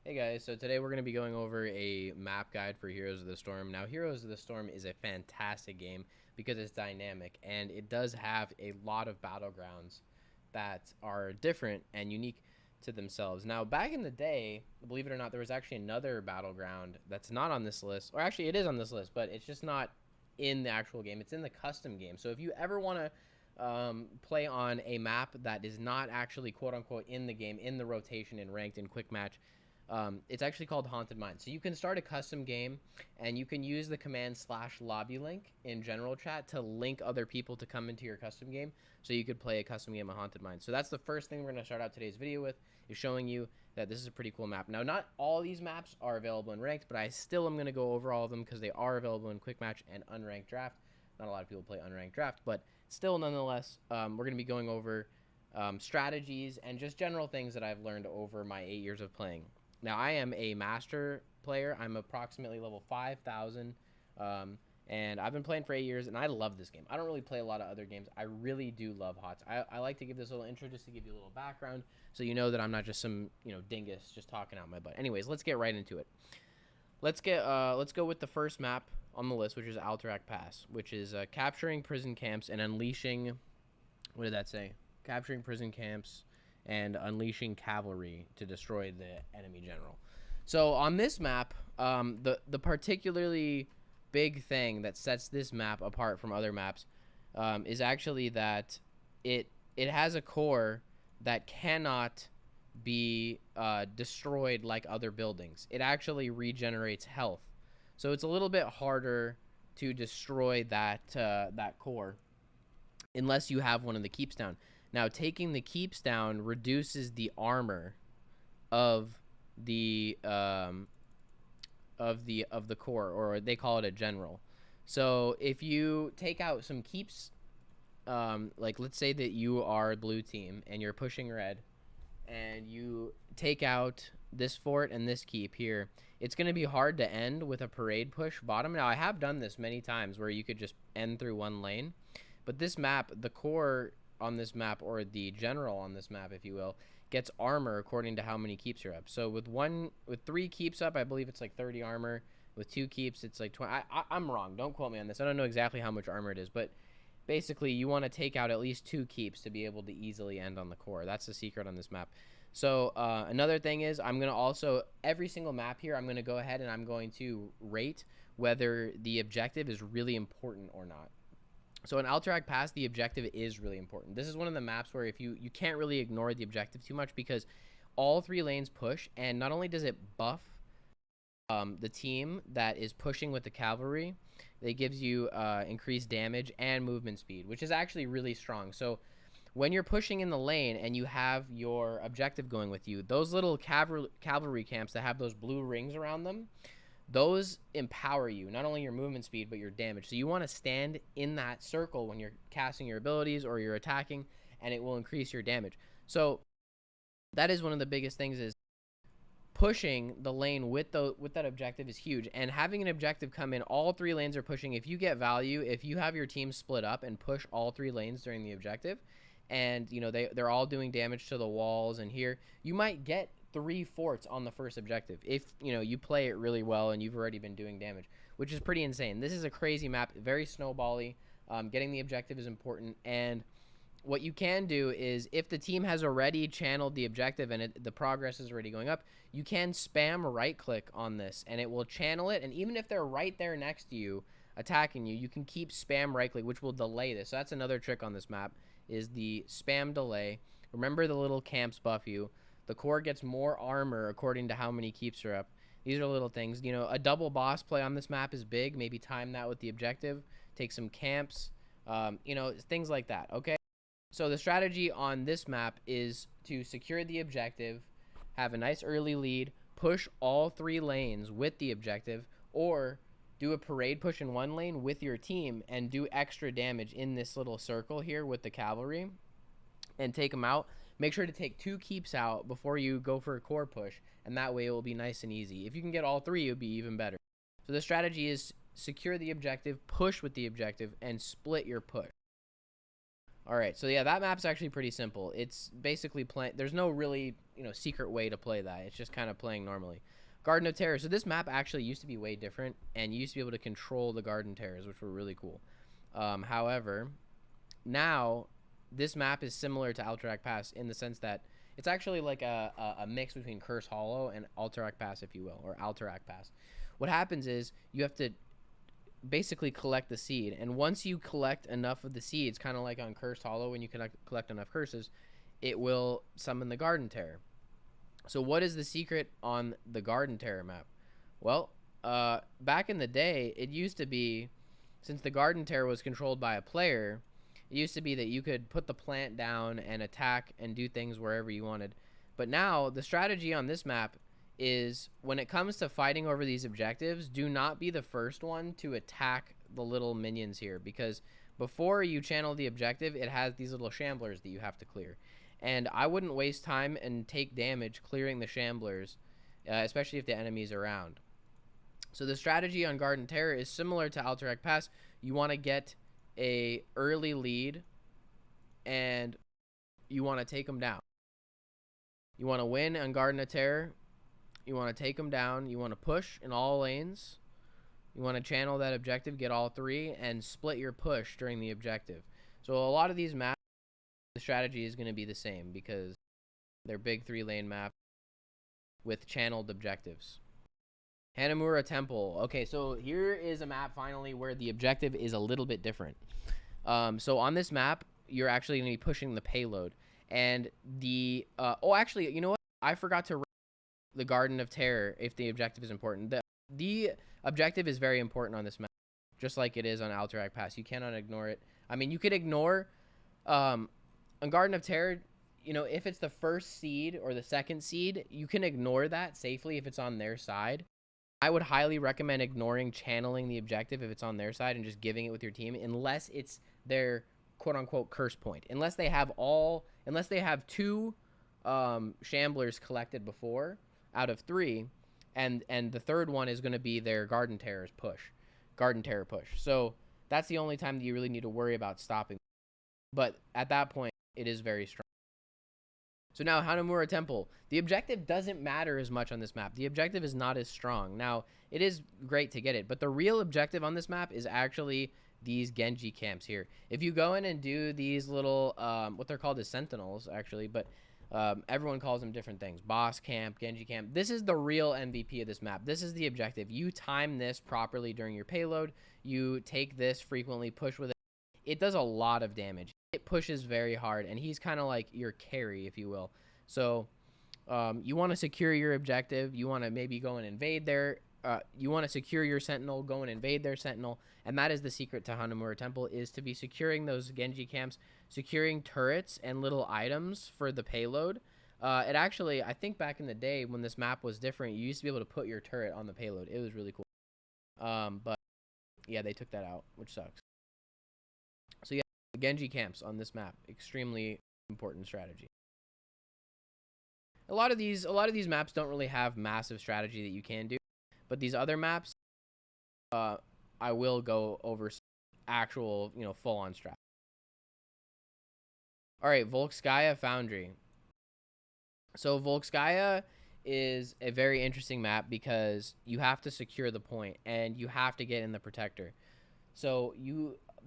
Hey guys, so today we're going to be going over a map guide for Heroes of the Storm. Now, Heroes of the Storm is a fantastic game because it's dynamic and it does have a lot of battlegrounds that are different and unique to themselves. Now, back in the day, believe it or not, there was actually another battleground that's not on this list, or actually it is on this list, but it's just not in the actual game. It's in the custom game. So if you ever want to play on a map that is not actually quote unquote in the game, in the rotation, in ranked, in quick match, it's actually called Haunted Mines. So you can start a custom game and you can use the command /lobby link in general chat to link other people to come into your custom game so you could play a custom game of Haunted Mines. So that's the first thing we're going to start out today's video with, is showing you that this is a pretty cool map. Now, not all these maps are available in ranked, but I still am going to go over all of them because they are available in quick match and unranked draft. Not a lot of people play unranked draft, but still, nonetheless, we're going to be going over strategies and just general things that I've learned over my 8 years of playing. Now, I am a master player. I'm approximately level 5,000, and I've been playing for 8 years, and I love this game. I don't really play a lot of other games. I really do love HOTS. I like to give this little intro just to give you a little background so you know that I'm not just some, dingus just talking out my butt. Anyways, let's get right into it. Let's go with the first map on the list, which is Alterac Pass, which is capturing prison camps and unleashing, what did that say? Capturing prison camps and unleashing cavalry to destroy the enemy general. So on this map, the particularly big thing that sets this map apart from other maps is actually that it has a core that cannot be destroyed like other buildings. It actually regenerates health, so it's a little bit harder to destroy that core unless you have one of the keeps down. Now, taking the keeps down reduces the armor of the core, or they call it a general. So if you take out some keeps, like let's say that you are blue team and you're pushing red, and you take out this fort and this keep here, it's going to be hard to end with a parade push bottom. Now, I have done this many times where you could just end through one lane, but this map, the core on this map, or the general on this map, if you will, gets armor according to how many keeps you're up. So with 3 keeps up, I believe it's like 30 armor. With 2 keeps, it's like 20. I'm wrong. Don't quote me on this. I don't know exactly how much armor it is, but basically you want to take out at least 2 keeps to be able to easily end on the core. That's the secret on this map. So another thing is, I'm going to also, every single map here, I'm going to go ahead and I'm going to rate whether the objective is really important or not. So in Alterac Pass, the objective is really important. This is one of the maps where if you can't really ignore the objective too much, because all 3 lanes push, and not only does it buff the team that is pushing with the cavalry, it gives you increased damage and movement speed, which is actually really strong. So when you're pushing in the lane and you have your objective going with you, those little cavalry camps that have those blue rings around them, those empower you, not only your movement speed, but your damage. So you want to stand in that circle when you're casting your abilities or you're attacking, and it will increase your damage. So that is one of the biggest things, is pushing the lane with that objective is huge. And having an objective come in, all 3 lanes are pushing. If you get value, if you have your team split up and push all 3 lanes during the objective, and they're all doing damage to the walls, and here you might get 3 forts on the first objective if you play it really well and you've already been doing damage, which is pretty insane. This is a crazy map, very snowbally. Getting the objective is important, and what you can do is, if the team has already channeled the objective and the progress is already going up, you can spam right click on this and it will channel it. And even if they're right there next to you attacking you, you can keep spam right click, which will delay this. So that's another trick on this map, is the spam delay. Remember, the little camps buff you. The core gets more armor according to how many keeps are up. These are little things. A double boss play on this map is big. Maybe time that with the objective. Take some camps. Things like that, okay? So the strategy on this map is to secure the objective, have a nice early lead, push all 3 lanes with the objective, or do a parade push in 1 lane with your team and do extra damage in this little circle here with the cavalry and take them out. Make sure to take 2 keeps out before you go for a core push, and that way it will be nice and easy. If you can get all 3, it would be even better. So the strategy is secure the objective, push with the objective, and split your push. All right, so yeah, that map's actually pretty simple. It's basically there's no really secret way to play that. It's just kind of playing normally. Garden of Terror. So this map actually used to be way different, and you used to be able to control the Garden Terrors, which were really cool. However, now this map is similar to Alterac Pass in the sense that it's actually like a mix between Curse Hollow and Alterac Pass, if you will, or Alterac Pass. What happens is you have to basically collect the seed, and once you collect enough of the seeds, kind of like on Cursed Hollow, when you collect enough curses, it will summon the Garden Terror. So what is the secret on the Garden Terror map? Well, back in the day, it used to be, since the Garden Terror was controlled by a player, it used to be that you could put the plant down and attack and do things wherever you wanted. But now, the strategy on this map is, when it comes to fighting over these objectives, do not be the first one to attack the little minions here, because before you channel the objective, it has these little shamblers that you have to clear. And I wouldn't waste time and take damage clearing the shamblers, especially if the enemy's around. So the strategy on Garden Terror is similar to Alterac Pass. You want to get a early lead, and you want to take them down. You want to win on Garden of Terror. You want to take them down. You want to push in all lanes. You want to channel that objective, get all three, and split your push during the objective. So a lot of these maps, the strategy is going to be the same because they're big 3-lane maps with channeled objectives. Hanamura Temple. Okay, so here is a map finally where the objective is a little bit different. So on this map, you're actually going to be pushing the payload. And the... actually, you know what? I forgot to rate the Garden of Terror if the objective is important. The objective is very important on this map, just like it is on Alterac Pass. You cannot ignore it. I mean, you could ignore... on Garden of Terror, if it's the first seed or the second seed, you can ignore that safely if it's on their side. I would highly recommend ignoring channeling the objective if it's on their side and just giving it with your team, unless it's their quote-unquote curse point. Unless they have 2 shamblers collected before out of 3, and the third one is going to be their Garden Terror push. So that's the only time that you really need to worry about stopping. But at that point, it is very strong. So now, Hanamura Temple. The objective doesn't matter as much on this map. The objective is not as strong. Now, it is great to get it, but the real objective on this map is actually these Genji camps here. If you go in and do these little, what they're called is sentinels, actually, but everyone calls them different things. Boss camp, Genji camp. This is the real MVP of this map. This is the objective. You time this properly during your payload. You take this frequently, push with it. It does a lot of damage. It pushes very hard, and he's kind of like your carry, if you will. So you want to secure your objective. You want to maybe go and invade their... you want to secure your sentinel, go and invade their sentinel, and that is the secret to Hanamura Temple, is to be securing those Genji camps, securing turrets and little items for the payload. It actually, I think back in the day when this map was different, you used to be able to put your turret on the payload. It was really cool. But yeah, they took that out, which sucks. So yeah, Genji camps on this map, extremely important strategy. A lot of these maps don't really have massive strategy that you can do, but these other maps, I will go over actual, full-on strat. All right, Volskaya Foundry. So Volskaya is a very interesting map because you have to secure the point and you have to get in the protector. So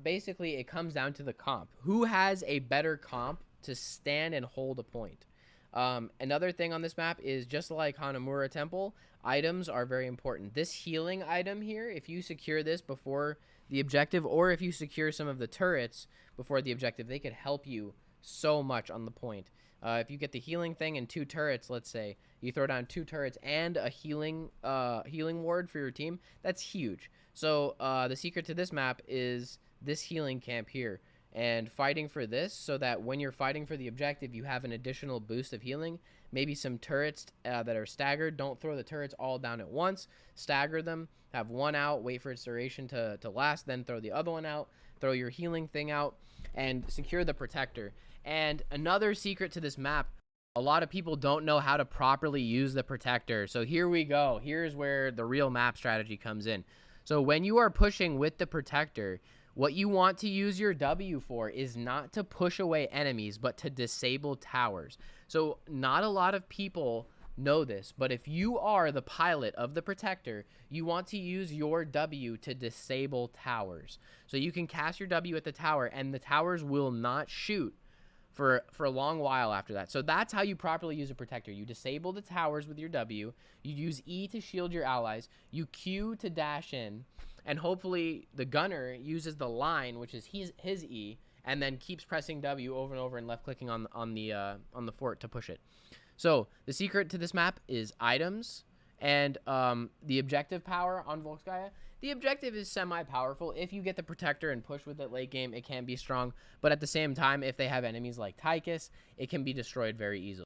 basically, it comes down to the comp. Who has a better comp to stand and hold a point? Another thing on this map is, just like Hanamura Temple, items are very important. This healing item here, if you secure this before the objective, or if you secure some of the turrets before the objective, they could help you so much on the point. If you get the healing thing and 2 turrets, let's say, you throw down 2 turrets and a healing ward for your team, that's huge. So the secret to this map is this healing camp here, and fighting for this so that when you're fighting for the objective, you have an additional boost of healing. Maybe some turrets that are staggered. Don't throw the turrets all down at once. Stagger them. Have one out. Wait for its duration to last. Then throw the other one out. Throw your healing thing out. And secure the protector. And another secret to this map, a lot of people don't know how to properly use the protector. So here we go. Here's where the real map strategy comes in. So when you are pushing with the protector, what you want to use your W for is not to push away enemies, but to disable towers. So not a lot of people know this, but if you are the pilot of the protector, you want to use your W to disable towers. So you can cast your W at the tower, and the towers will not shoot for a long while after that. So that's how you properly use a protector. You disable the towers with your W, you use E to shield your allies, you Q to dash in, and hopefully the gunner uses the line, which is his E, and then keeps pressing W over and over and left clicking on the fort to push it. So the secret to this map is items and the objective power on Volskaya. The objective is semi-powerful. If you get the protector and push with it late game, it can be strong. But at the same time, if they have enemies like Tychus, it can be destroyed very easily.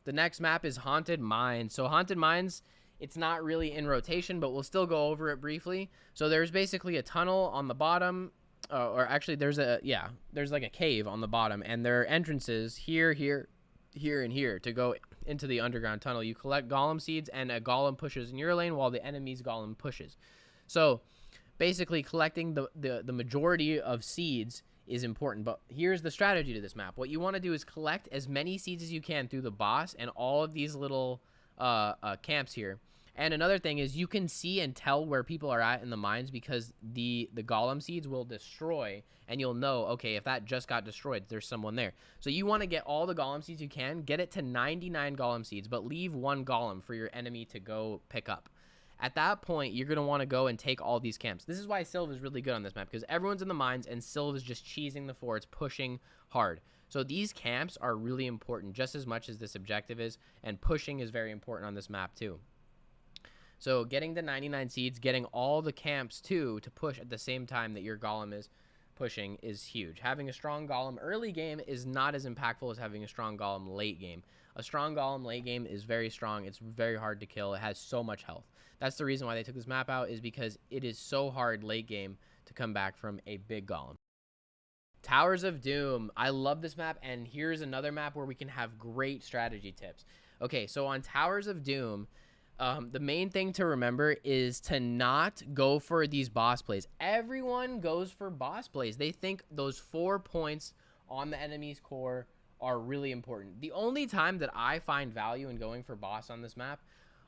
The next map is Haunted Mines. So Haunted Mines, it's not really in rotation, but we'll still go over it briefly. So there's basically a tunnel on the bottom. Or actually, there's like a cave on the bottom, and there are entrances here, and here to go into the underground tunnel. You collect golem seeds, and a golem pushes in your lane while the enemy's golem pushes. So basically, collecting the majority of seeds is important. But here's the strategy to this map. What you want to do is collect as many seeds as you can through the boss and all of these little camps here. And another thing is you can see and tell where people are at in the mines because the golem seeds will destroy, and you'll know, okay, if that just got destroyed, there's someone there. So you want to get all the golem seeds you can, get it to 99 golem seeds, but leave one golem for your enemy to go pick up. At that point, you're going to want to go and take all these camps. This is why Sylve is really good on this map, because everyone's in the mines, and Sylve is just cheesing the forts, pushing hard. So these camps are really important just as much as this objective is, and pushing is very important on this map too. So getting the 99 seeds, getting all the camps too to push at the same time that your golem is pushing is huge. Having a strong golem early game is not as impactful as having a strong golem late game. A strong golem late game is very strong. It's very hard to kill. It has so much health. That's the reason why they took this map out, is because it is so hard late game to come back from a big golem. Towers of Doom. I love this map, and here's another map where we can have great strategy tips. Okay, so on Towers of Doom, the main thing to remember is to not go for these boss plays. Everyone goes for boss plays. They think those 4 points on the enemy's core are really important. The only time that I find value in going for boss on this map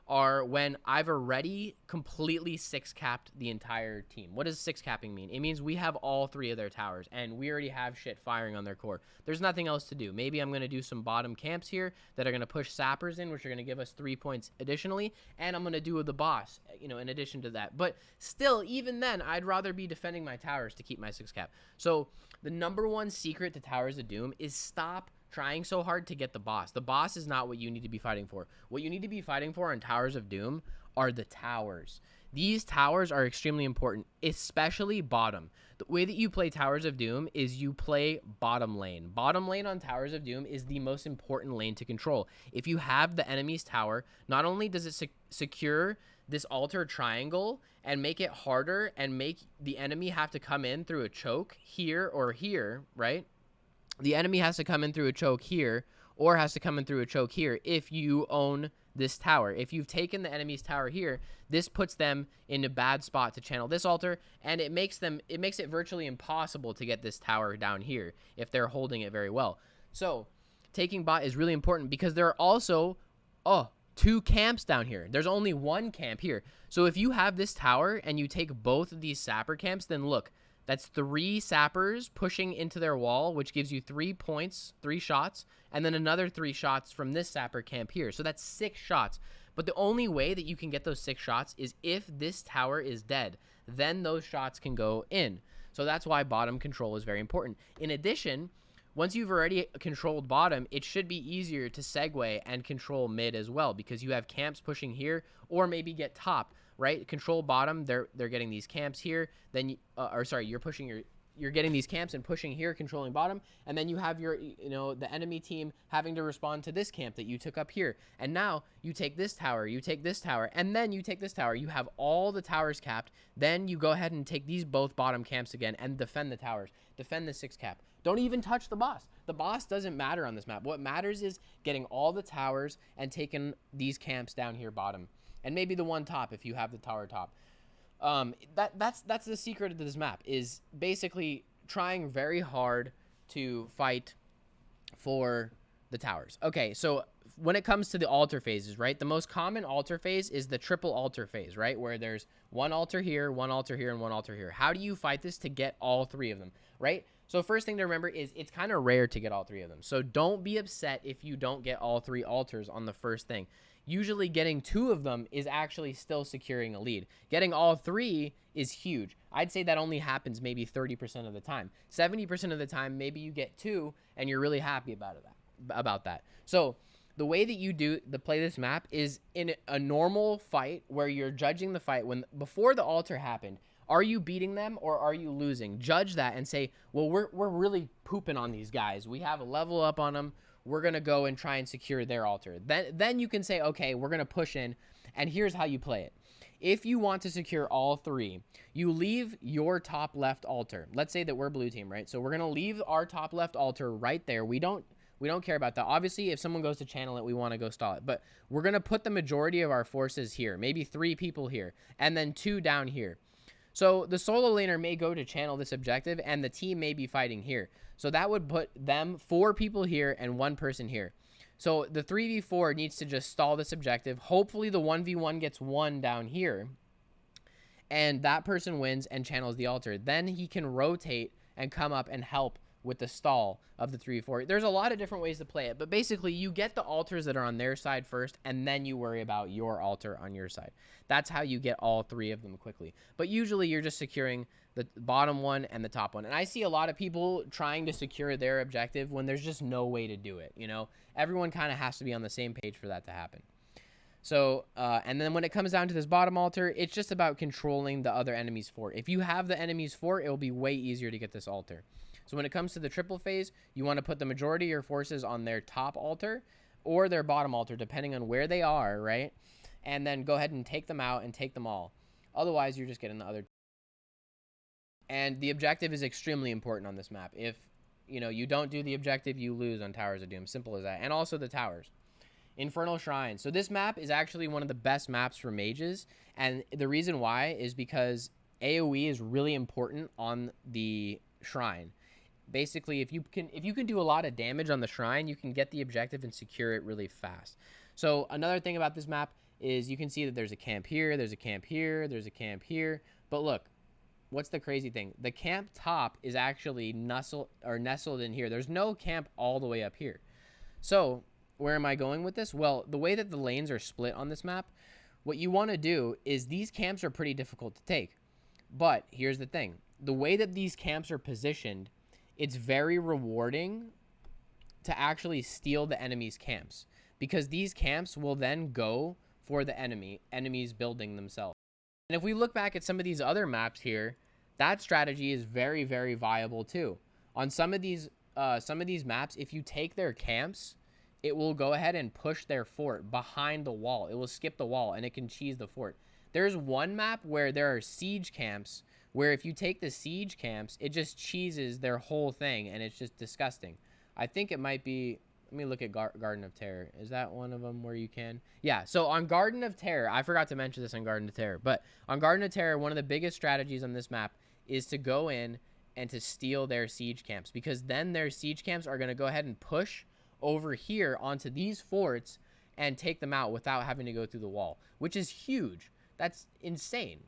are when I've already completely 6-capped the entire team. What does 6-capping mean? It means we have all 3 of their towers, and we already have shit firing on their core. There's nothing else to do. Maybe I'm going to do some bottom camps here that are going to push sappers in, which are going to give us 3 points additionally, and I'm going to do the boss, in addition to that. But still, even then, I'd rather be defending my towers to keep my 6-cap. So the number one secret to Towers of Doom is stop trying so hard to get the boss. The boss is not what you need to be fighting for. What you need to be fighting for in Towers of Doom are the towers. These towers are extremely important, especially bottom. The way that you play Towers of Doom is you play bottom lane. Bottom lane on Towers of Doom is the most important lane to control. If you have the enemy's tower, not only does it secure this altar triangle and make it harder and make the enemy have to come in through a choke here or here, right? The enemy has to come in through a choke here, or has to come in through a choke here if you own this tower. If you've taken the enemy's tower here, this puts them in a bad spot to channel this altar, and it makes it virtually impossible to get this tower down here if they're holding it very well. So taking bot is really important because there are also 2 camps down here. There's only 1 camp here. So if you have this tower and you take both of these sapper camps, then look, that's 3 sappers pushing into their wall, which gives you 3 points, 3 shots, and then another 3 shots from this sapper camp here. So that's 6 shots. But the only way that you can get those 6 shots is if this tower is dead. Then those shots can go in. So that's why bottom control is very important. In addition, once you've already controlled bottom, it should be easier to segue and control mid as well, because you have camps pushing here, or maybe get top. Right, control bottom. They're getting these camps here. Then, you're getting these camps and pushing here, controlling bottom, and then you have your, the enemy team having to respond to this camp that you took up here. And now you take this tower, you take this tower, and then you take this tower. You have all the towers capped. Then you go ahead and take these both bottom camps again and defend the towers. Defend the 6-cap. Don't even touch the boss. The boss doesn't matter on this map. What matters is getting all the towers and taking these camps down here bottom. And maybe the 1 top if you have the tower top. That's the secret of this map, is basically trying very hard to fight for the towers. Okay, so when it comes to the altar phases, right, the most common altar phase is the triple altar phase, right, where there's one altar here, one altar here, and one altar here. How do you fight this to get all three of them, right? So first thing to remember is it's kind of rare to get all three of them. So don't be upset if you don't get all three altars on the first thing. Usually getting two of them is actually still securing a lead. Getting all three is huge. I'd say that only happens maybe 30% of the time. 70% of the time, maybe you get two and you're really happy about that. So the way that you play this map is in a normal fight where you're judging the fight before the altar happened. Are you beating them or are you losing? Judge that and say, well, we're really pooping on these guys. We have a level up on them. We're going to go and try and secure their altar. Then you can say, okay, we're going to push in, and here's how you play it. If you want to secure all three, you leave your top left altar. Let's say that we're blue team, right? So we're going to leave our top left altar right there. We don't care about that. Obviously, if someone goes to channel it, we want to go stall it. But we're going to put the majority of our forces here, maybe 3 people here, and then 2 down here. So the solo laner may go to channel this objective, and the team may be fighting here. So that would put them 4 people here and 1 person here. So the 3v4 needs to just stall this objective. Hopefully the 1v1 gets 1 down here, and that person wins and channels the altar. Then he can rotate and come up and help with the stall of the 3v4. There's a lot of different ways to play it, but basically you get the altars that are on their side first, and then you worry about your altar on your side. That's how you get all 3 of them quickly. But usually you're just securing the bottom one and the top one. And I see a lot of people trying to secure their objective when there's just no way to do it. You know, everyone kind of has to be on the same page for that to happen. So, and then when it comes down to this bottom altar, it's just about controlling the other enemy's fort. If you have the enemy's fort, it will be way easier to get this altar. So when it comes to the triple phase, you want to put the majority of your forces on their top altar or their bottom altar, depending on where they are, right? And then go ahead and take them out and take them all. Otherwise, you're just getting the other. And the objective is extremely important on this map. If, you know, you don't do the objective, you lose on Towers of Doom. Simple as that. And also the towers. Infernal Shrines. So this map is actually one of the best maps for mages. And the reason why is because AoE is really important on the shrine. Basically, if you can do a lot of damage on the shrine, you can get the objective and secure it really fast. So another thing about this map is you can see that there's a camp here, there's a camp here, there's a camp here. But look, what's the crazy thing? The camp top is actually nestled in here. There's no camp all the way up here. So where am I going with this? Well, the way that the lanes are split on this map, what you want to do is these camps are pretty difficult to take. But here's the thing. The way that these camps are positioned, it's very rewarding to actually steal the enemy's camps, because these camps will then go for the enemies building themselves. And if we look back at some of these other maps here, that strategy is very, very viable too. On some of these maps, if you take their camps, it will go ahead and push their fort behind the wall. It will skip the wall and it can cheese the fort. There's one map where there are siege camps where if you take the siege camps, it just cheeses their whole thing, and it's just disgusting. I think it might be, let me look at Garden of Terror. Is that one of them where you can? Yeah, so on Garden of Terror, I forgot to mention this on Garden of Terror, but on Garden of Terror, one of the biggest strategies on this map is to go in and to steal their siege camps, because then their siege camps are going to go ahead and push over here onto these forts and take them out without having to go through the wall, which is huge. That's insane.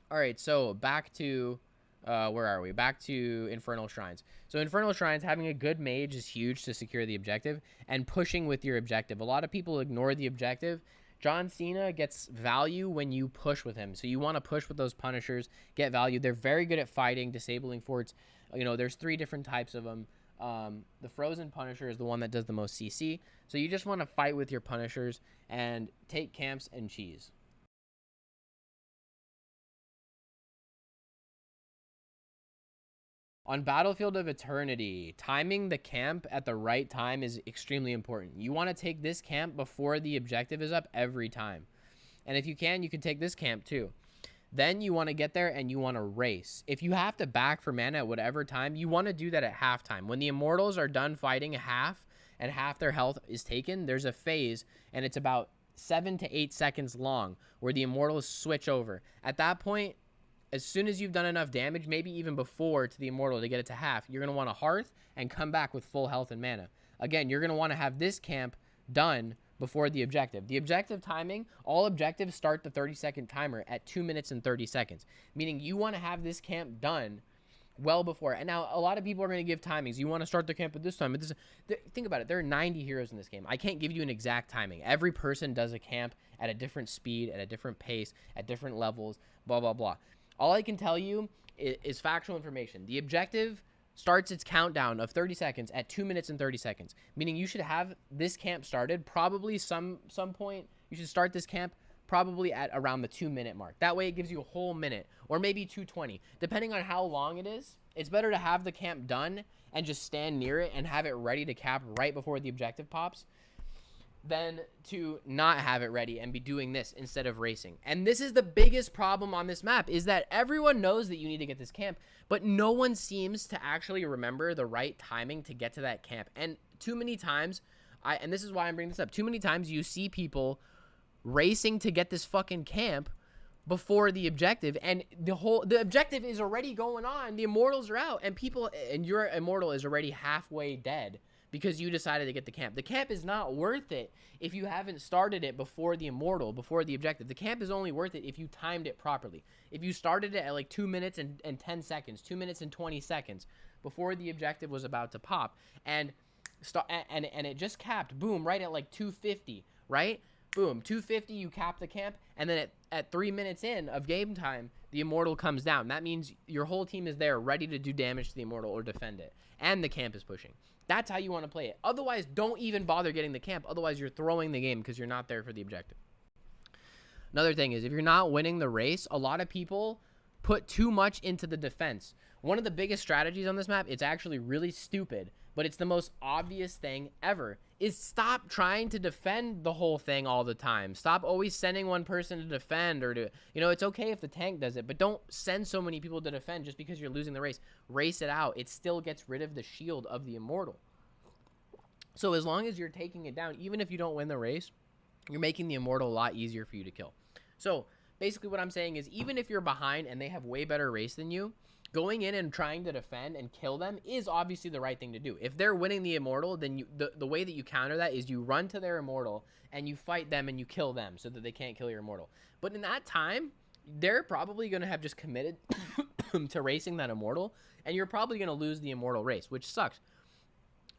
All right, so back to, where are we? Back to Infernal Shrines. So Infernal Shrines, having a good mage is huge to secure the objective, and pushing with your objective. A lot of people ignore the objective. John Cena gets value when you push with him. So you want to push with those Punishers, get value. They're very good at fighting, disabling forts. You know, there's 3 different types of them. The Frozen Punisher is the one that does the most CC. So you just want to fight with your Punishers and take camps and cheese. On Battlefield of Eternity, timing the camp at the right time is extremely important. You want to take this camp before the objective is up every time. And if you can take this camp too. Then you want to get there and you want to race. If you have to back for mana at whatever time, you want to do that at halftime. When the Immortals are done fighting half and half their health is taken, there's a phase, and it's about 7 to 8 seconds long, where the Immortals switch over. At that point, as soon as you've done enough damage, maybe even before to the Immortal to get it to half, you're going to want to Hearth and come back with full health and mana. Again, you're going to want to have this camp done before the objective. The objective timing, all objectives start the 30-second timer at 2 minutes and 30 seconds, meaning you want to have this camp done well before. And now a lot of people are going to give timings. You want to start the camp at this time. Think about it. There are 90 heroes in this game. I can't give you an exact timing. Every person does a camp at a different speed, at a different pace, at different levels, blah, blah, blah. All I can tell you is factual information. The objective starts its countdown of 30 seconds at 2 minutes and 30 seconds, meaning you should have this camp started probably some point. You should start this camp probably at around the 2 minute mark. That way it gives you a whole minute, or maybe 2:20, depending on how long it is. It's better to have the camp done and just stand near it and have it ready to cap right before the objective pops than to not have it ready and be doing this instead of racing. And this is the biggest problem on this map, is that everyone knows that you need to get this camp, but no one seems to actually remember the right timing to get to that camp. And too many times, and this is why I'm bringing this up, too many times you see people racing to get this fucking camp before the objective, and the objective is already going on. The Immortals are out, and your Immortal is already halfway dead because you decided to get the camp. The camp is not worth it if you haven't started it before the Immortal, before the objective. The camp is only worth it if you timed it properly. If you started it at like 2 minutes and 10 seconds, 2 minutes and 20 seconds before the objective was about to pop, and it just capped, boom, right at like 250, right? Boom, 250, you cap the camp, and then at 3 minutes in of game time, the Immortal comes down. That means your whole team is there ready to do damage to the Immortal or defend it, and the camp is pushing. That's how you want to play it. Otherwise, don't even bother getting the camp. Otherwise, you're throwing the game because you're not there for the objective. Another thing is, if you're not winning the race, a lot of people put too much into the defense. One of the biggest strategies on this map, it's actually really stupid, but it's the most obvious thing ever, is stop trying to defend the whole thing all the time. Stop always sending one person to defend, or to, it's okay if the tank does it, but don't send so many people to defend just because you're losing the race. Race it out. It still gets rid of the shield of the Immortal. So as long as you're taking it down, even if you don't win the race, you're making the Immortal a lot easier for you to kill. So basically what I'm saying is, even if you're behind and they have way better race than you, going in and trying to defend and kill them is obviously the right thing to do. If they're winning the Immortal, then the way that you counter that is you run to their Immortal and you fight them and you kill them so that they can't kill your Immortal. But in that time, they're probably going to have just committed to racing that Immortal, and you're probably going to lose the Immortal race, which sucks.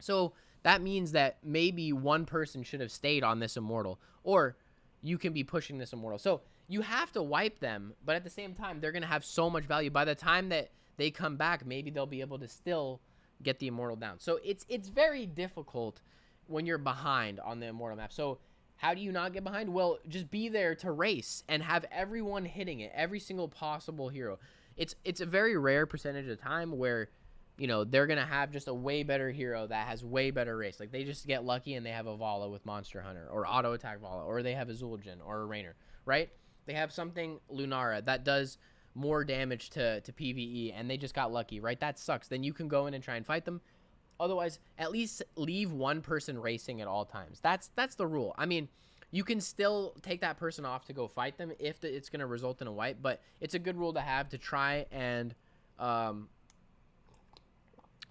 So that means that maybe one person should have stayed on this Immortal, or you can be pushing this Immortal. So you have to wipe them, but at the same time, they're going to have so much value. By the time that they come back, maybe they'll be able to still get the Immortal down. So it's very difficult when you're behind on the Immortal map. So how do you not get behind? Well, just be there to race and have everyone hitting it, every single possible hero. It's a very rare percentage of time where, they're going to have just a way better hero that has way better race. Like, they just get lucky and they have a Vala with Monster Hunter, or auto attack Vala, or they have a Zul'jin or a Rainer, right? They have something Lunara that does more damage to PvE, and they just got lucky, right? That sucks. Then you can go in and try and fight them. Otherwise, at least leave one person racing at all times. That's the rule. I mean, you can still take that person off to go fight them if it's going to result in a wipe, but it's a good rule to have, to try and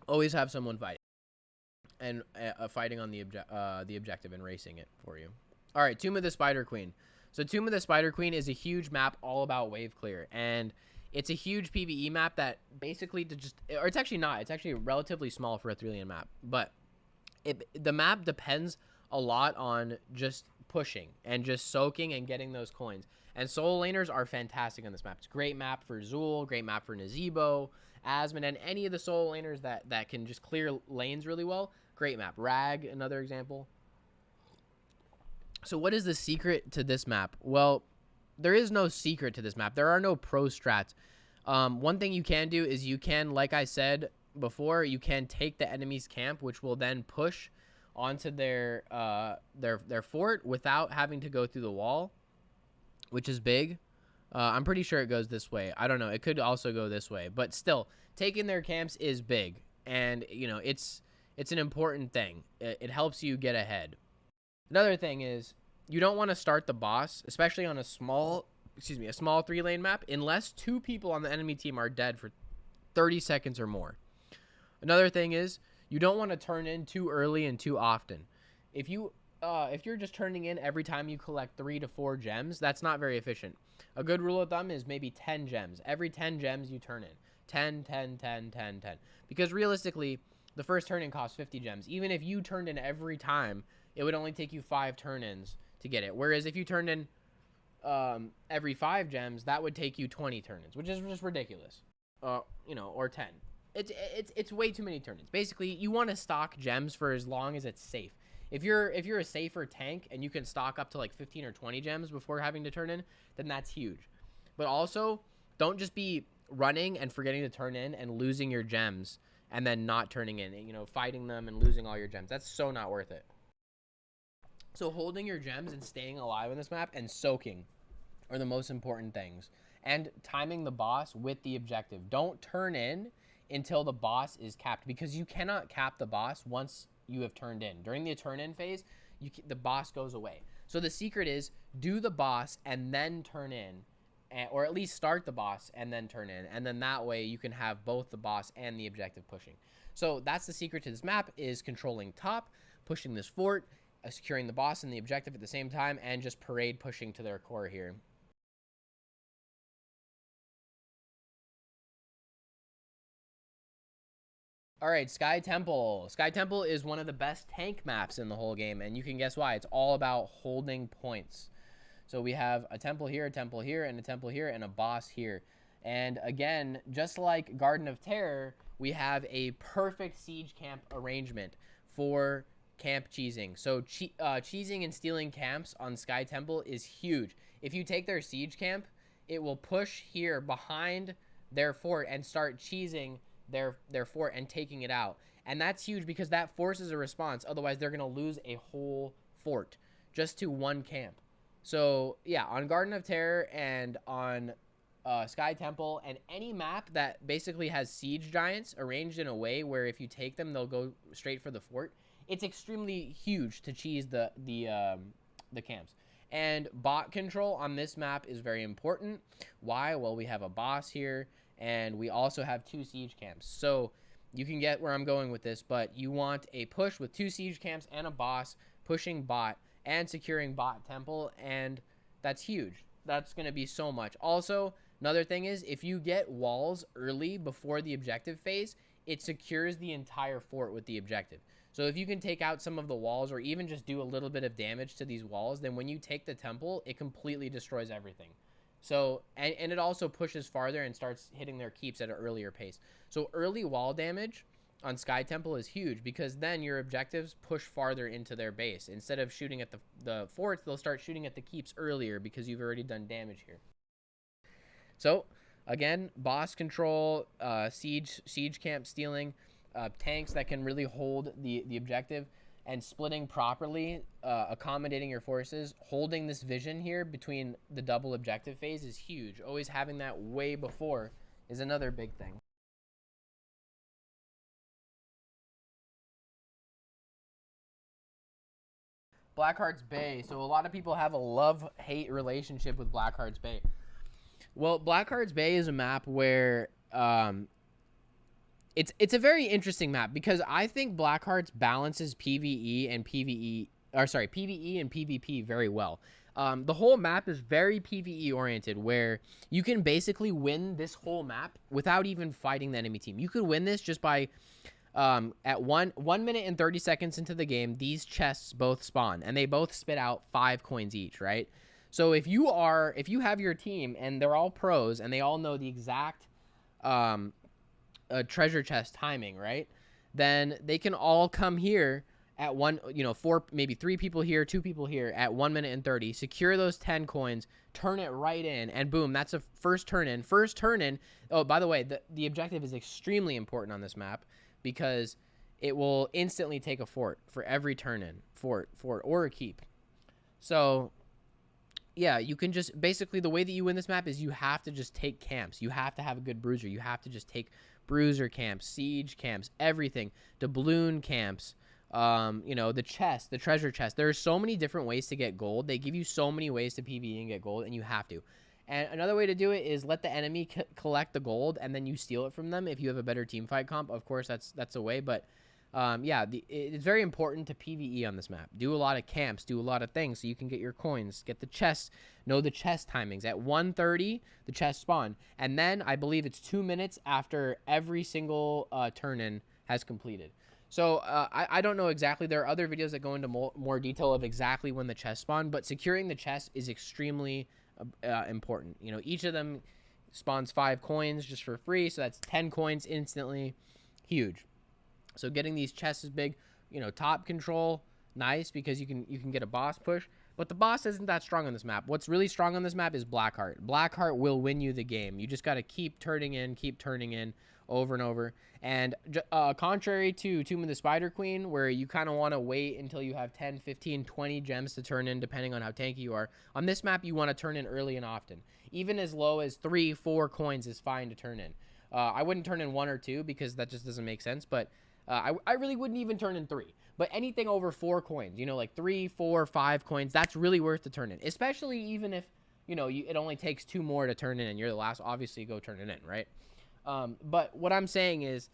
always have someone fighting and fighting on the objective and racing it for you. All right, Tomb of the Spider Queen. So Tomb of the Spider Queen is a huge map all about wave clear, and it's a huge PvE map that basically it's actually not. It's actually relatively small for a 3-lane map, but the map depends a lot on just pushing and just soaking and getting those coins. And solo laners are fantastic on this map. It's a great map for Zul, great map for Nazeebo, Asmon, and any of the solo laners that can just clear lanes really well. Great map. Rag, another example. So what is the secret to this map? Well, there is no secret to this map. There are no pro strats. One thing you can do is you can, like I said before, you can take the enemy's camp, which will then push onto their fort without having to go through the wall, which is big. I'm pretty sure it goes this way. I don't know. It could also go this way, but still, taking their camps is big, and it's an important thing. It helps you get ahead. Another thing is, you don't want to start the boss, especially on a small excuse me, a small 3-lane map unless 2 people on the enemy team are dead for 30 seconds or more. Another thing is you don't want to turn in too early and too often. If you're just turning in every time you collect 3 to 4 gems, that's not very efficient. A good rule of thumb is maybe 10 gems. Every 10 gems you turn in. 10, 10, 10, 10, 10. Because realistically, the first turn in costs 50 gems. Even if you turned in every time, it would only take you 5 turn-ins to get it. Whereas if you turned in every 5 gems, that would take you 20 turn-ins, which is just ridiculous. Or 10. It's way too many turn-ins. Basically, you want to stock gems for as long as it's safe. If you're a safer tank and you can stock up to like 15 or 20 gems before having to turn in, then that's huge. But also, don't just be running and forgetting to turn in and losing your gems and then not turning in, fighting them and losing all your gems. That's so not worth it. So holding your gems and staying alive in this map and soaking are the most important things. And timing the boss with the objective. Don't turn in until the boss is capped, because you cannot cap the boss once you have turned in. During the turn-in phase, the boss goes away. So the secret is do the boss and then turn in, or at least start the boss and then turn in, and then that way you can have both the boss and the objective pushing. So that's the secret to this map, is controlling top, pushing this fort, securing the boss and the objective at the same time, and just parade pushing to their core here. All right, Sky Temple. Sky Temple is one of the best tank maps in the whole game, and you can guess why. It's all about holding points. So we have a temple here, and a temple here, and a boss here. And again, just like Garden of Terror, we have a perfect siege camp arrangement for camp cheesing. So cheesing and stealing camps on Sky Temple is huge. If you take their siege camp, it will push here behind their fort and start cheesing their fort and taking it out. And that's huge because that forces a response. Otherwise, they're going to lose a whole fort just to one camp. So, yeah, on Garden of Terror and on Sky Temple and any map that basically has siege giants arranged in a way where if you take them, they'll go straight for the fort. It's extremely huge to cheese the camps. And bot control on this map is very important. Why? Well, we have a boss here, and we also have 2 siege camps. So you can get where I'm going with this, but you want a push with 2 siege camps and a boss pushing bot and securing bot temple, and that's huge. That's going to be so much. Also, another thing is if you get walls early before the objective phase, it secures the entire fort with the objective. So if you can take out some of the walls or even just do a little bit of damage to these walls, then when you take the temple, it completely destroys everything. So, and it also pushes farther and starts hitting their keeps at an earlier pace. So early wall damage on Sky Temple is huge because then your objectives push farther into their base. Instead of shooting at the forts, they'll start shooting at the keeps earlier because you've already done damage here. So, again, boss control, siege camp stealing, tanks that can really hold the objective, and splitting properly, accommodating your forces, holding this vision here between the double objective phase is huge. Always having that way before is another big thing. Blackhearts Bay. So a lot of people have a love-hate relationship with Blackhearts Bay. Well, Blackhearts Bay is a map where it's a very interesting map because I think Blackhearts balances PvE and PvP very well. The whole map is very PvE oriented, where you can basically win this whole map without even fighting the enemy team. You could win this just by at 1 minute and 30 seconds into the game, these chests both spawn and they both spit out 5 coins each, right? So if you have your team and they're all pros and they all know the exact treasure chest timing, right? Then they can all come here at 4, maybe 3 people here, 2 people here at 1 minute and 30, secure those 10 coins, turn it right in, and boom, that's a first turn in. Oh, by the way, the objective is extremely important on this map because it will instantly take a fort for every turn in, fort or a keep. So yeah, you can just basically, the way that you win this map is you have to just take camps. You have to have a good bruiser. You have to just take bruiser camps, siege camps, everything, doubloon camps, the chest, the treasure chest. There are so many different ways to get gold. They give you so many ways to PvE and get gold, and you have to. And another way to do it is let the enemy collect the gold, and then you steal it from them if you have a better team fight comp. Of course, that's a way, but yeah, it's very important to PvE on this map. Do a lot of camps, do a lot of things so you can get your coins, get the chests, know the chest timings. At 1:30, the chests spawn, and then I believe it's 2 minutes after every single turn-in has completed. So I don't know exactly. There are other videos that go into more detail of exactly when the chests spawn, but securing the chest is extremely important. You know, each of them spawns 5 coins just for free, so that's 10 coins instantly. Huge. So getting these chests is big. You know, top control, nice, because you can get a boss push. But the boss isn't that strong on this map. What's really strong on this map is Blackheart. Blackheart will win you the game. You just got to keep turning in over and over. And contrary to Tomb of the Spider Queen, where you kind of want to wait until you have 10, 15, 20 gems to turn in, depending on how tanky you are, on this map, you want to turn in early and often. Even as low as 3, 4 coins is fine to turn in. I wouldn't turn in 1 or 2 because that just doesn't make sense, but I really wouldn't even turn in 3. But anything over 4 coins, you know, like 3, 4, 5 coins, that's really worth to turn in. Especially even if, you know, it only takes 2 more to turn in and you're the last, obviously go turn it in, right? But what I'm saying is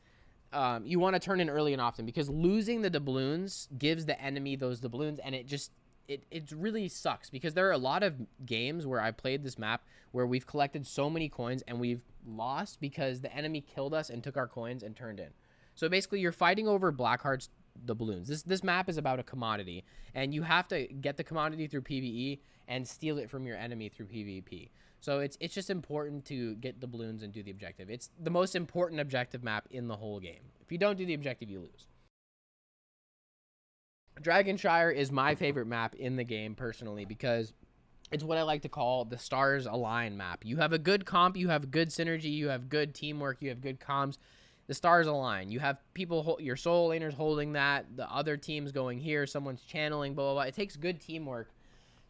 you want to turn in early and often, because losing the doubloons gives the enemy those doubloons, and it really sucks, because there are a lot of games where I played this map where we've collected so many coins and we've lost because the enemy killed us and took our coins and turned in. So basically, you're fighting over Blackheart's doubloons. This map is about a commodity, and you have to get the commodity through PvE and steal it from your enemy through PvP. So it's just important to get doubloons and do the objective. It's the most important objective map in the whole game. If you don't do the objective, you lose. Dragon Shire is my favorite map in the game, personally, because it's what I like to call the stars align map. You have a good comp, you have good synergy, you have good teamwork, you have good comms. The stars align. You have people, your solo laners holding that, the other team's going here, someone's channeling, blah, blah, blah. It takes good teamwork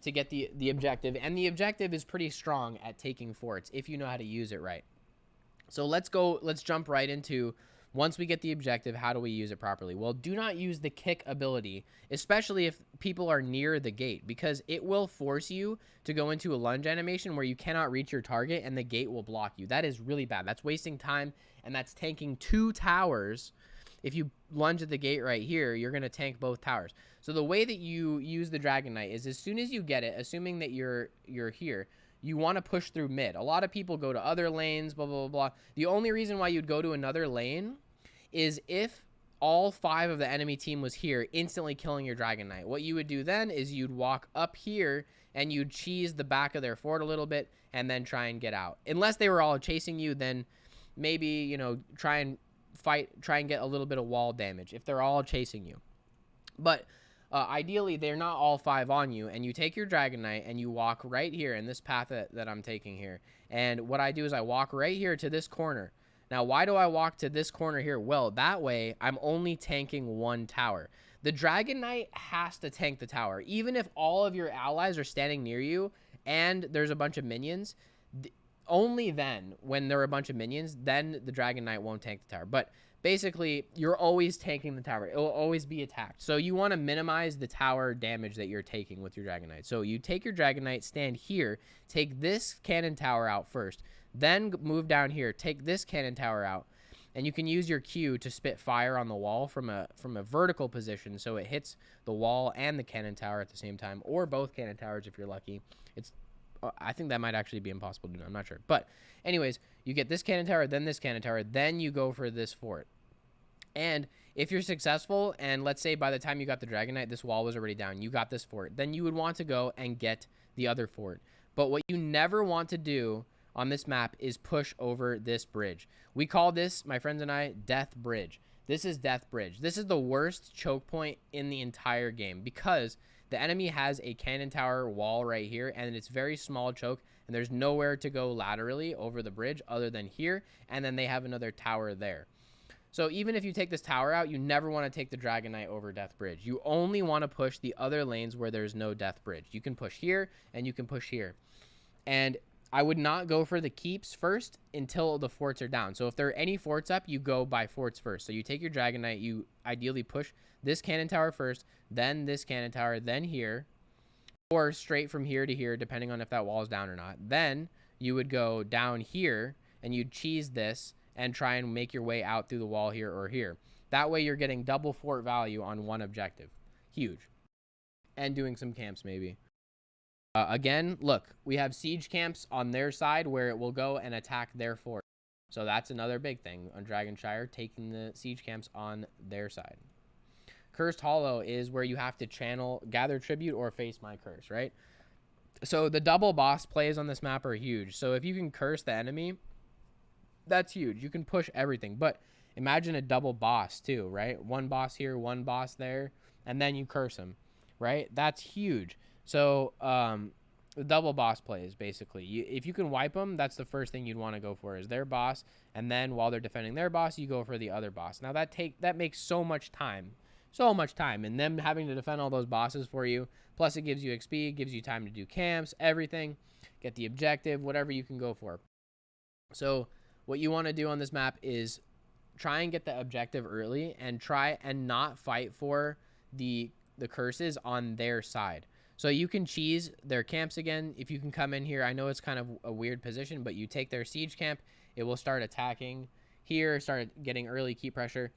to get the objective, and the objective is pretty strong at taking forts if you know how to use it right. So let's jump right into, once we get the objective, how do we use it properly? Well, do not use the kick ability, especially if people are near the gate, because it will force you to go into a lunge animation where you cannot reach your target and the gate will block you. That is really bad. That's wasting time, and that's tanking 2 towers. If you lunge at the gate right here, you're going to tank both towers. So the way that you use the Dragon Knight is, as soon as you get it, assuming that you're here, you want to push through mid. A lot of people go to other lanes, blah, blah, blah, blah. The only reason why you'd go to another lane is if all 5 of the enemy team was here, instantly killing your Dragon Knight. What you would do then is you'd walk up here and you'd cheese the back of their fort a little bit and then try and get out. Unless they were all chasing you, then maybe, you know, try and get a little bit of wall damage if they're all chasing you. But ideally, they're not all 5 on you, and you take your Dragon Knight and you walk right here in this path that I'm taking here. And what I do is I walk right here to this corner. Now, why do I walk to this corner here? Well, that way I'm only tanking 1 tower. The Dragon Knight has to tank the tower. Even if all of your allies are standing near you and there's a bunch of minions, only then, when there are a bunch of minions, then the Dragon Knight won't tank the tower. But basically, you're always tanking the tower. It will always be attacked. So you want to minimize the tower damage that you're taking with your Dragon Knight. So you take your Dragon Knight, stand here, take this cannon tower out first, then move down here, take this cannon tower out, and you can use your Q to spit fire on the wall from a vertical position, so it hits the wall and the cannon tower at the same time, or both cannon towers if you're lucky. I think that might actually be impossible to do. I'm not sure. But anyways, you get this cannon tower, then this cannon tower, then you go for this fort. And if you're successful, and let's say by the time you got the Dragon Knight, this wall was already down, you got this fort, then you would want to go and get the other fort. But what you never want to do on this map is push over this bridge. We call this, my friends and I, Death Bridge. This is Death Bridge. This is the worst choke point in the entire game, because the enemy has a cannon tower wall right here, and it's very small choke, and there's nowhere to go laterally over the bridge other than here, and then they have another tower there. So even if you take this tower out, you never want to take the Dragon Knight over Death Bridge. You only want to push the other lanes where there's no Death Bridge. You can push here, and you can push here. And I would not go for the keeps first until the forts are down. So if there are any forts up, you go by forts first. So you take your Dragon Knight, you ideally push this cannon tower first, then this cannon tower, then here, or straight from here to here, depending on if that wall is down or not. Then you would go down here and you'd cheese this and try and make your way out through the wall here or here. That way you're getting double fort value on one objective. Huge. And doing some camps maybe. Again, look, we have siege camps on their side where it will go and attack their fort. So that's another big thing on Dragon Shire, taking the siege camps on their side. Cursed Hollow is where you have to gather tribute or face my curse, right? So the double boss plays on this map are huge. So if you can curse the enemy, that's huge. You can push everything. But imagine a double boss too, right? One boss here, one boss there, and then you curse him, right? That's huge. So the double boss plays, basically. If you can wipe them, that's the first thing you'd want to go for is their boss. And then while they're defending their boss, you go for the other boss. Now that makes so much time. So much time. And them having to defend all those bosses for you. Plus it gives you XP, gives you time to do camps, everything. Get the objective, whatever you can go for. So what you want to do on this map is try and get the objective early and try and not fight for the curses on their side. So you can cheese their camps again. If you can come in here, I know it's kind of a weird position, but you take their siege camp, it will start attacking here, start getting early keep pressure.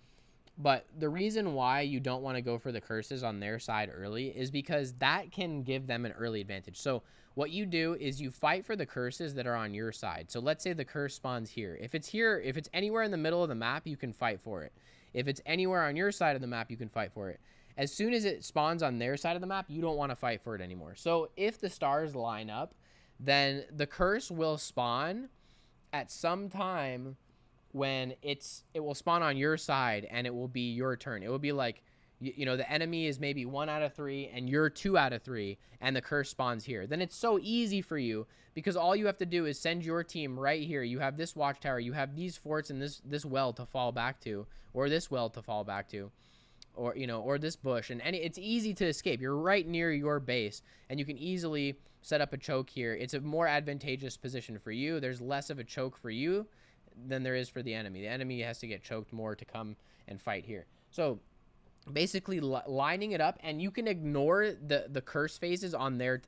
But the reason why you don't want to go for the curses on their side early is because that can give them an early advantage. So what you do is you fight for the curses that are on your side. So let's say the curse spawns here. If it's anywhere in the middle of the map, you can fight for it. If it's anywhere on your side of the map, you can fight for it. As soon as it spawns on their side of the map, you don't want to fight for it anymore. So if the stars line up, then the curse will spawn at some time when it will spawn on your side and it will be your turn. It will be like, you know, the enemy is maybe 1 out of 3 and you're 2 out of 3 and the curse spawns here. Then it's so easy for you because all you have to do is send your team right here. You have this watchtower, you have these forts and this well to fall back to, or this well to fall back to, or, you know, or this bush, and it's easy to escape. You're right near your base and you can easily set up a choke here. It's a more advantageous position for you. There's less of a choke for you than there is for the enemy. The enemy has to get choked more to come and fight here. So basically lining it up, and you can ignore the curse phases on their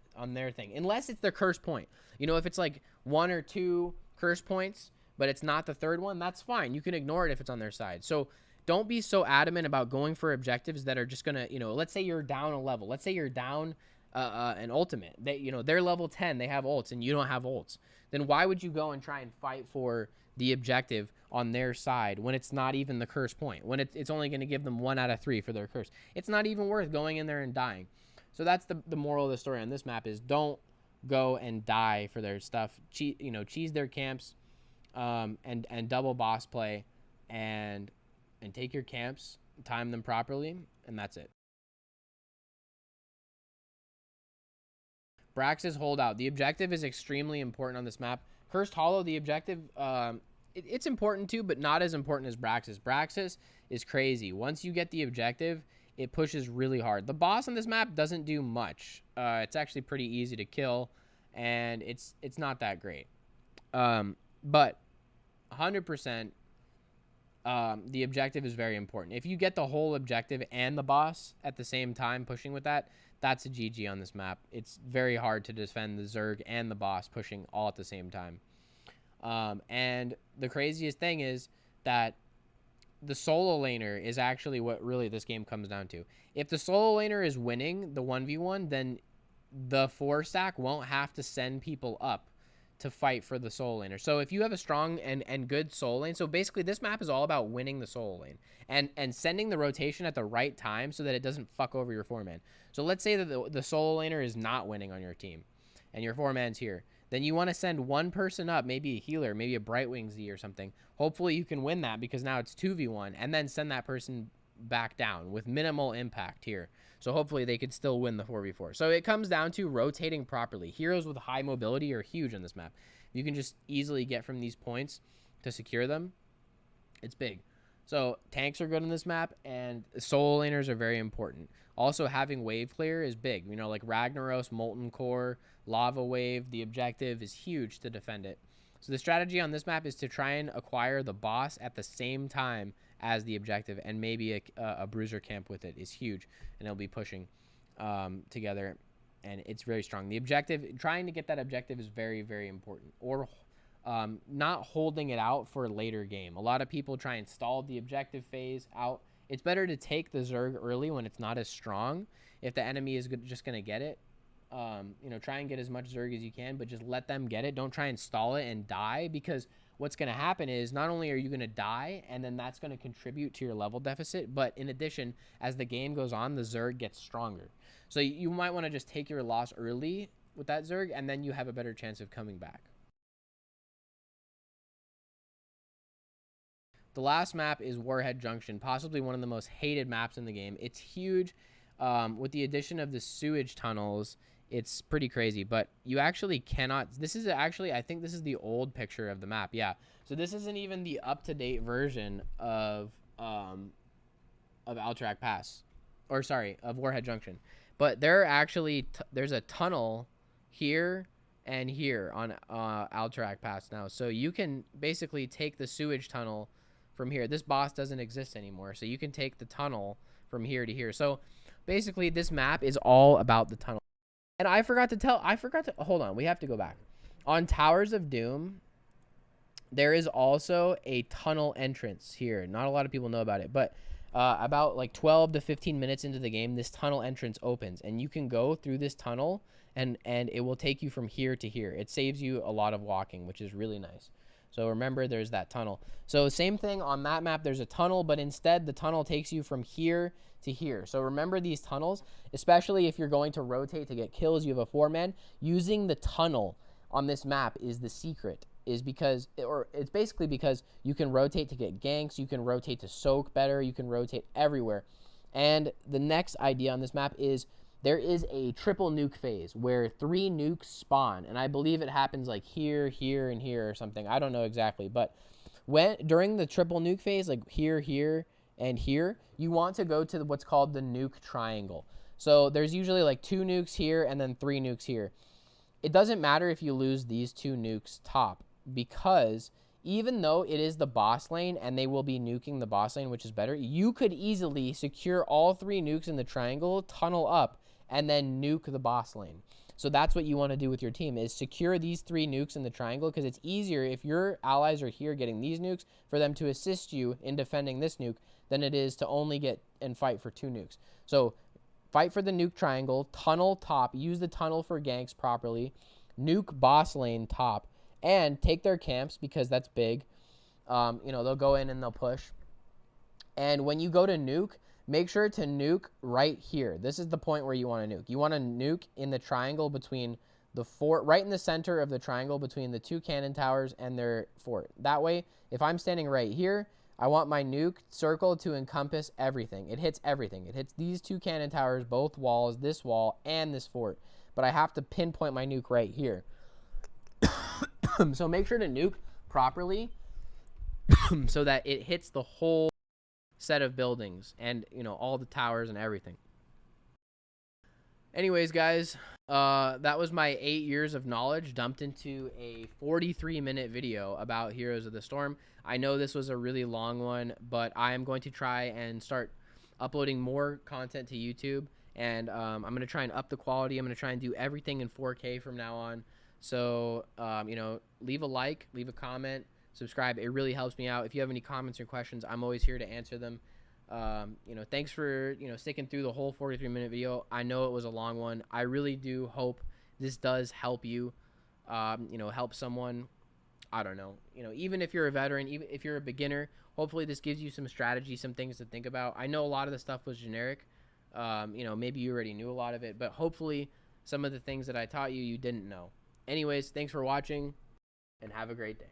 thing unless it's their curse point. You know, if it's like 1 or 2 curse points but it's not the third one, that's fine. You can ignore it if it's on their side. So don't be so adamant about going for objectives that are just gonna, you know, let's say you're down a level, let's say you're down an ultimate, you know, they're level 10, they have ults and you don't have ults, then why would you go and try and fight for the objective on their side when it's not even the curse point, when it's only going to give them 1 out of 3 for their curse? It's not even worth going in there and dying. So that's the moral of the story on this map is don't go and die for their stuff. Cheese their camps, and double boss play, and take your camps, time them properly, and that's it. Braxis Holdout. The objective is extremely important on this map. Cursed Hollow, the objective, it's important too, but not as important as Braxis. Braxis is crazy. Once you get the objective, it pushes really hard. The boss on this map doesn't do much. It's actually pretty easy to kill, and it's not that great. But 100%, the objective is very important. If you get the whole objective and the boss at the same time pushing with that, that's a GG on this map. It's very hard to defend the Zerg and the boss pushing all at the same time. And the craziest thing is that the solo laner is actually what really this game comes down to. If the solo laner is winning the 1v1, then the 4-stack won't have to send people up to fight for the solo laner. So if you have a strong and good solo lane, so basically this map is all about winning the solo lane and sending the rotation at the right time so that it doesn't fuck over your 4-man. So let's say that the solo laner is not winning on your team and your 4-man's here. Then you want to send one person up, maybe a healer, maybe a Brightwing Z or something. Hopefully you can win that because now it's 2v1, and then send that person back down with minimal impact here. So hopefully they could still win the 4v4. So it comes down to rotating properly. Heroes with high mobility are huge on this map. You can just easily get from these points to secure them. It's big. So tanks are good on this map, and solo laners are very important. Also, having wave clear is big. You know, like Ragnaros, Molten Core, Lava Wave. The objective is huge to defend it. So the strategy on this map is to try and acquire the boss at the same time as the objective, and maybe a bruiser camp with it is huge, and it'll be pushing together. and it's very strong. The objective, trying to get that objective, is very, very important. Or not holding it out for a later game. A lot of people try and stall the objective phase out. It's better to take the zerg early when it's not as strong. If the enemy is just going to get it, try and get as much zerg as you can, but just let them get it. Don't try and stall it and die, because what's going to happen is not only are you going to die, and then that's going to contribute to your level deficit, but in addition, as the game goes on, the zerg gets stronger. So you might want to just take your loss early with that zerg, and then you have a better chance of coming back. The last map is Warhead Junction, possibly one of the most hated maps in the game. It's huge. With the addition of the sewage tunnels, it's pretty crazy, but you actually cannot. This is actually, I think this is the old picture of the map. Yeah. So this isn't even the up-to-date version of Alterac Pass, or sorry, of Warhead Junction. But there are actually there's a tunnel here and here on Alterac Pass now. So you can basically take the sewage tunnel from here. This boss doesn't exist anymore, so you can take the tunnel from here to here. So basically this map is all about the tunnel. And I forgot to hold on, we have to go back. On Towers of Doom, there is also a tunnel entrance here. Not a lot of people know about it, but about like 12 to 15 minutes into the game, this tunnel entrance opens, and you can go through this tunnel, and it will take you from here to here. It saves you a lot of walking, which is really nice. So remember, there's that tunnel. So same thing on that map, there's a tunnel, but instead the tunnel takes you from here to here. So remember these tunnels, especially if you're going to rotate to get kills, you have a 4-man. Using the tunnel on this map is the secret, is because, or it's basically because you can rotate to get ganks, you can rotate to soak better, you can rotate everywhere. And the next idea on this map is there is a triple nuke phase where 3 nukes spawn, and I believe it happens like here, here, and here or something. I don't know exactly, but during the triple nuke phase, like here, here, and here, you want to go to what's called the nuke triangle. So there's usually like 2 nukes here and then 3 nukes here. It doesn't matter if you lose these 2 nukes top, because even though it is the boss lane and they will be nuking the boss lane, which is better, you could easily secure all 3 nukes in the triangle, tunnel up, and then nuke the boss lane. So that's what you want to do with your team, is secure these 3 nukes in the triangle, because it's easier if your allies are here getting these nukes for them to assist you in defending this nuke than it is to only get and fight for 2 nukes. So fight for the nuke triangle, tunnel top, use the tunnel for ganks properly, nuke boss lane top, and take their camps, because that's big. They'll go in and they'll push. And when you go to nuke, make sure to nuke right here. This is the point where you want to nuke. You want to nuke in the triangle between the fort, right in the center of the triangle between the 2 cannon towers and their fort. That way, if I'm standing right here, I want my nuke circle to encompass everything. It hits everything. It hits these 2 cannon towers, both walls, this wall, and this fort. But I have to pinpoint my nuke right here. So make sure to nuke properly so that it hits the whole set of buildings and, all the towers and everything. Anyways, guys, that was my 8 years of knowledge dumped into a 43-minute video about Heroes of the Storm. I know this was a really long one, but I am going to try and start uploading more content to YouTube, and I'm going to try and up the quality. I'm going to try and do everything in 4K from now on. So, leave a like, leave a comment, subscribe. It really helps me out. If you have any comments or questions, I'm always here to answer them. Thanks for, sticking through the whole 43-minute video. I know it was a long one. I really do hope this does help you, help someone. I don't know, even if you're a veteran, even if you're a beginner, hopefully this gives you some strategy, some things to think about. I know a lot of the stuff was generic. Maybe you already knew a lot of it, but hopefully some of the things that I taught you, you didn't know. Anyways, thanks for watching, and have a great day.